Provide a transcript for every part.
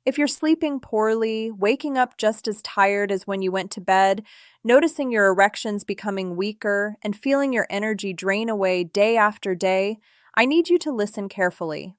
If you're sleeping poorly, waking up just as tired as when you went to bed, noticing your erections becoming weaker, and feeling your energy drain away day after day, I need you to listen carefully.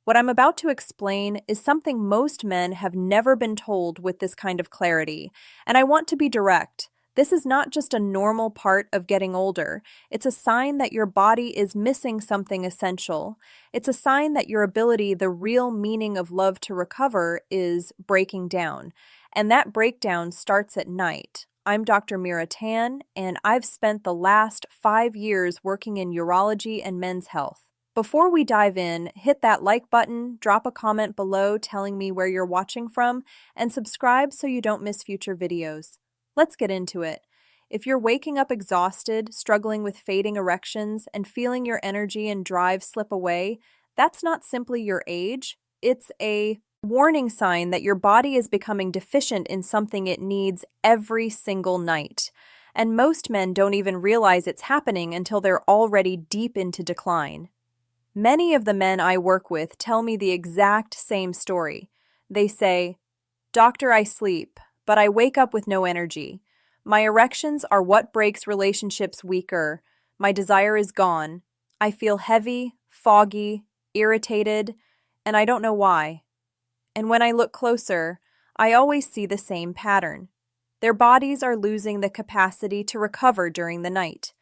What I'm about to explain is something most men have never been told with this kind of clarity, and I want to be direct. This is not just a normal part of getting older. It's a sign that your body is missing something essential. It's a sign that your ability, the real meaning of love to recover, is breaking down. And that breakdown starts at night. I'm Dr. Mira Tan, and I've spent the last 5 years working in urology and men's health. Before we dive in, hit that like button, drop a comment below telling me where you're watching from, and subscribe so you don't miss future videos. Let's get into it. If you're waking up exhausted, struggling with fading erections, and feeling your energy and drive slip away, that's not simply your age. It's a warning sign that your body is becoming deficient in something it needs every single night. And most men don't even realize it's happening until they're already deep into decline. Many of the men I work with tell me the exact same story. They say, "Doctor, I sleep, but I wake up with no energy. My erections are what breaks relationships weaker. My desire is gone. I feel heavy, foggy, irritated, and I don't know why." And when I look closer, I always see the same pattern. Their bodies are losing the capacity to recover during the night.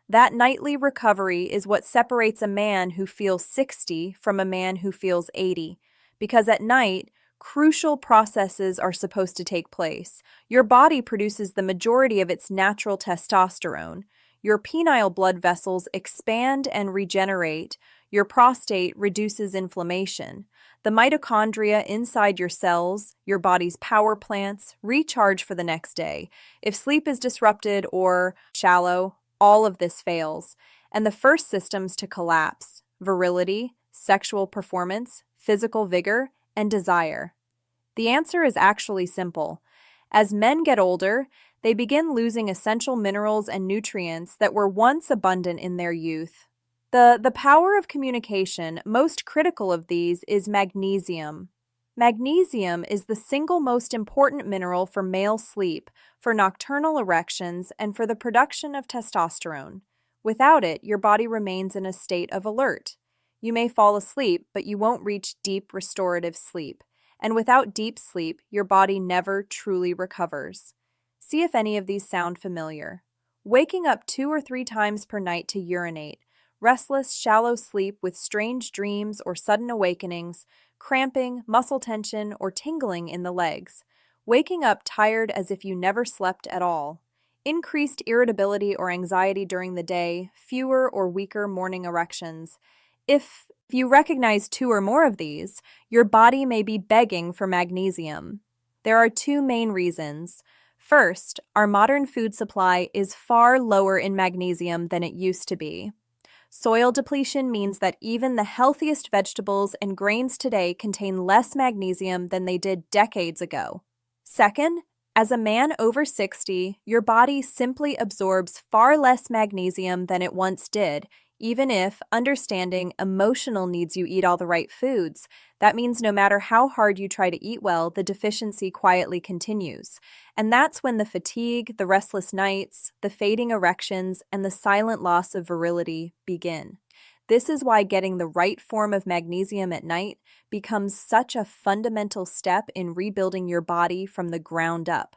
That nightly recovery is what separates a man who feels 60 from a man who feels 80, because at night, crucial processes are supposed to take place. Your body produces the majority of its natural testosterone. Your penile blood vessels expand and regenerate. Your prostate reduces inflammation. The mitochondria inside your cells, your body's power plants, recharge for the next day. If sleep is disrupted or shallow, all of this fails. And the first systems to collapse: virility, sexual performance, physical vigor, and desire. The answer is actually simple. As men get older, they begin losing essential minerals and nutrients that were once abundant in their youth. The power of communication, most critical of these, is magnesium. Magnesium is the single most important mineral for male sleep, for nocturnal erections, and for the production of testosterone. Without it, your body remains in a state of alert. You may fall asleep, but you won't reach deep restorative sleep. And without deep sleep, your body never truly recovers. See if any of these sound familiar. Waking up 2 or 3 times per night to urinate, restless, shallow sleep with strange dreams or sudden awakenings, cramping, muscle tension, or tingling in the legs, waking up tired as if you never slept at all, increased irritability or anxiety during the day, fewer or weaker morning erections. If you recognize 2 or more of these, your body may be begging for magnesium. There are 2 main reasons. First, our modern food supply is far lower in magnesium than it used to be. Soil depletion means that even the healthiest vegetables and grains today contain less magnesium than they did decades ago. Second, as a man over 60, your body simply absorbs far less magnesium than it once did, even if, understanding, emotional needs you eat all the right foods. That means no matter how hard you try to eat well, the deficiency quietly continues. And that's when the fatigue, the restless nights, the fading erections, and the silent loss of virility begin. This is why getting the right form of magnesium at night becomes such a fundamental step in rebuilding your body from the ground up.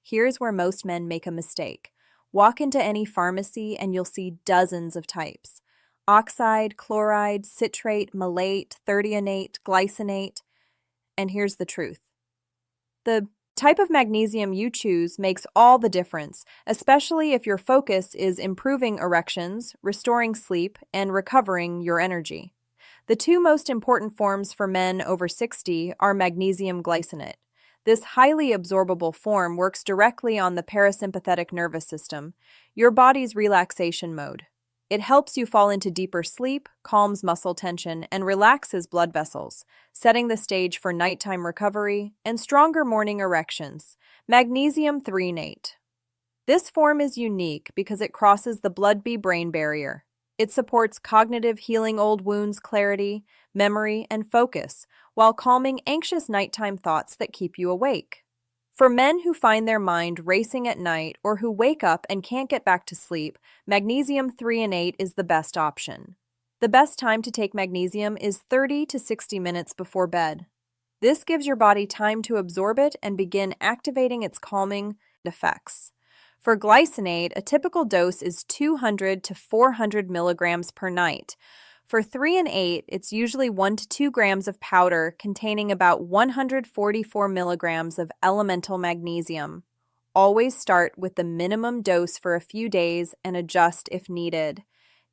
Here's where most men make a mistake. Walk into any pharmacy and you'll see dozens of types: oxide, chloride, citrate, malate, threonate, glycinate. And here's the truth. The type of magnesium you choose makes all the difference, especially if your focus is improving erections, restoring sleep, and recovering your energy. The 2 most important forms for men over 60 are magnesium glycinate. This highly absorbable form works directly on the parasympathetic nervous system, your body's relaxation mode. It helps you fall into deeper sleep, calms muscle tension, and relaxes blood vessels, setting the stage for nighttime recovery and stronger morning erections. Magnesium threonate. This form is unique because it crosses the blood-brain barrier. It supports cognitive healing, old wounds clarity, memory, and focus, while calming anxious nighttime thoughts that keep you awake. For men who find their mind racing at night or who wake up and can't get back to sleep, magnesium 3 and 8 is the best option. The best time to take magnesium is 30 to 60 minutes before bed. This gives your body time to absorb it and begin activating its calming effects. For glycinate, a typical dose is 200 to 400 milligrams per night. For 3 and 8, it's usually 1 to 2 grams of powder containing about 144 milligrams of elemental magnesium. Always start with the minimum dose for a few days and adjust if needed.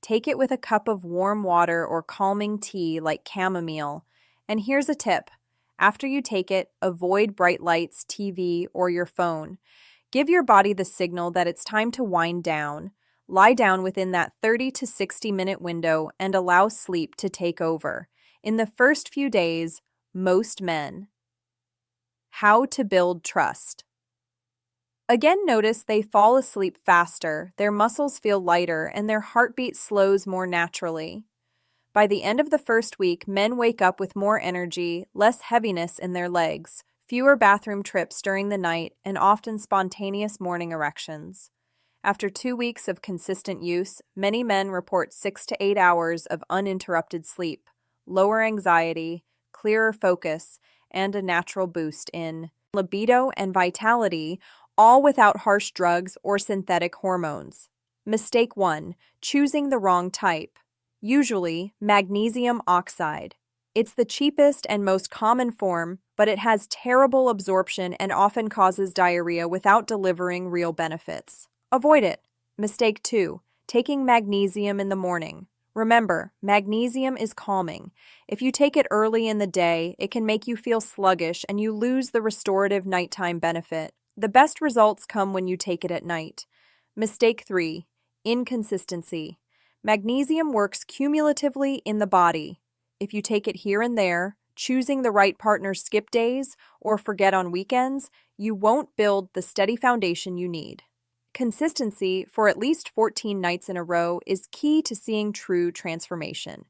Take it with a cup of warm water or calming tea like chamomile. And here's a tip. After you take it, avoid bright lights, TV, or your phone. Give your body the signal that it's time to wind down. Lie down within that 30 to 60 minute window and allow sleep to take over. In the first few days, most men. How to build trust. Again, notice they fall asleep faster, their muscles feel lighter, and their heartbeat slows more naturally. By the end of the first week, men wake up with more energy, less heaviness in their legs, fewer bathroom trips during the night, and often spontaneous morning erections. After 2 weeks of consistent use, many men report 6 to 8 hours of uninterrupted sleep, lower anxiety, clearer focus, and a natural boost in libido and vitality, all without harsh drugs or synthetic hormones. Mistake 1. Choosing the wrong type. Usually, magnesium oxide. It's the cheapest and most common form, but it has terrible absorption and often causes diarrhea without delivering real benefits. Avoid it. Mistake 2. Taking magnesium in the morning. Remember, magnesium is calming. If you take it early in the day, it can make you feel sluggish and you lose the restorative nighttime benefit. The best results come when you take it at night. Mistake 3. Inconsistency. Magnesium works cumulatively in the body. If you take it here and there, choosing the right partner skip days or forget on weekends, you won't build the steady foundation you need. Consistency for at least 14 nights in a row is key to seeing true transformation.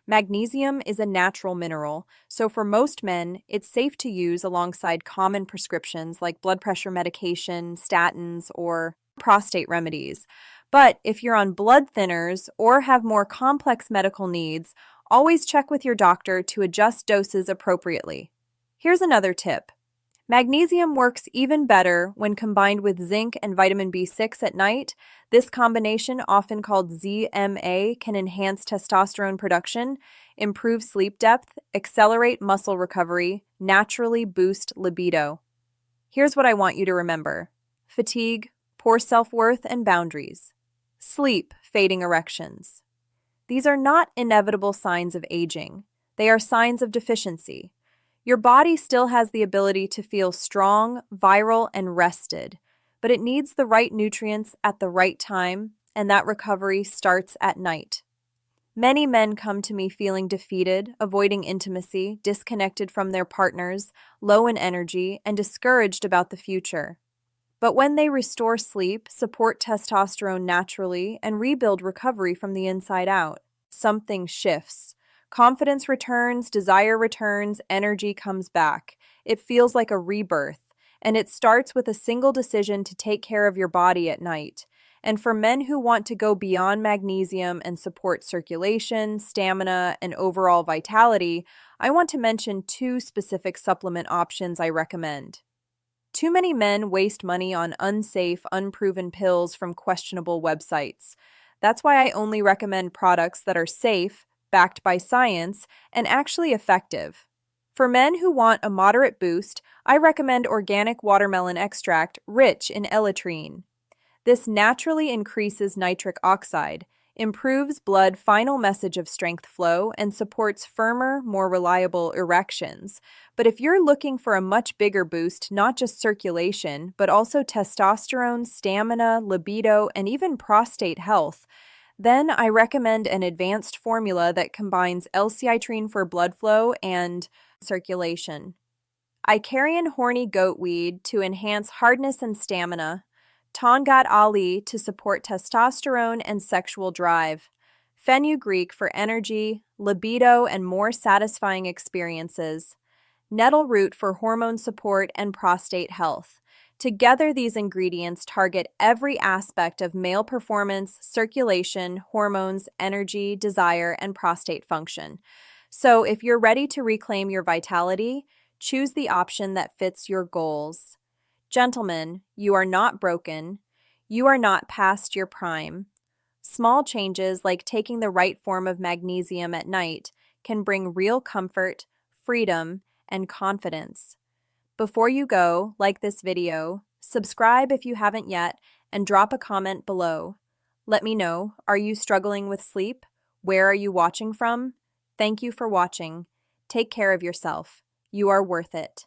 Magnesium is a natural mineral, so for most men, it's safe to use alongside common prescriptions like blood pressure medication, statins, or prostate remedies. But if you're on blood thinners or have more complex medical needs, always check with your doctor to adjust doses appropriately. Here's another tip. Magnesium works even better when combined with zinc and vitamin B6 at night. This combination, often called ZMA, can enhance testosterone production, improve sleep depth, accelerate muscle recovery, naturally boost libido. Here's what I want you to remember. Fatigue, poor self-worth, and boundaries. Sleep, fading erections. These are not inevitable signs of aging. They are signs of deficiency. Your body still has the ability to feel strong, virile, and rested, but it needs the right nutrients at the right time, and that recovery starts at night. Many men come to me feeling defeated, avoiding intimacy, disconnected from their partners, low in energy, and discouraged about the future. But when they restore sleep, support testosterone naturally, and rebuild recovery from the inside out, something shifts. Confidence returns, desire returns, energy comes back. It feels like a rebirth, and it starts with a single decision to take care of your body at night. And for men who want to go beyond magnesium and support circulation, stamina, and overall vitality, I want to mention 2 specific supplement options I recommend. Too many men waste money on unsafe, unproven pills from questionable websites. That's why I only recommend products that are safe, backed by science, and actually effective. For men who want a moderate boost, I recommend organic watermelon extract rich in L-theanine. This naturally increases nitric oxide, improves blood final message of strength flow, and supports firmer, more reliable erections. But if you're looking for a much bigger boost, not just circulation, but also testosterone, stamina, libido, and even prostate health, then I recommend an advanced formula that combines L-theanine for blood flow and circulation. Icarian horny goat weed to enhance hardness and stamina, Tongat Ali to support testosterone and sexual drive, fenugreek for energy, libido, and more satisfying experiences, nettle root for hormone support, and prostate health. Together, these ingredients target every aspect of male performance, circulation, hormones, energy, desire, and prostate function. So, if you're ready to reclaim your vitality, choose the option that fits your goals. Gentlemen, you are not broken. You are not past your prime. Small changes like taking the right form of magnesium at night can bring real comfort, freedom, and confidence. Before you go, like this video, subscribe if you haven't yet, and drop a comment below. Let me know, are you struggling with sleep? Where are you watching from? Thank you for watching. Take care of yourself. You are worth it.